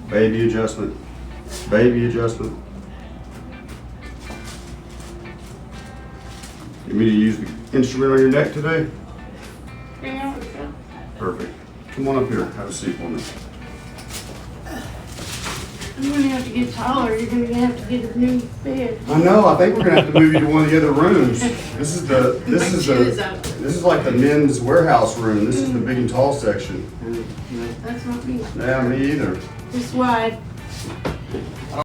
Baby adjustment. Baby adjustment. You need to use the instrument on your neck today? Yeah. Perfect. Come on up here. Have a seat for me. I'm gonna have to get taller. You're gonna have to get a new bed. I know. I think we're gonna have to move you to one of the other rooms. This is like the men's warehouse room. This is the big and tall section. That's not me. Yeah, me either. This wide.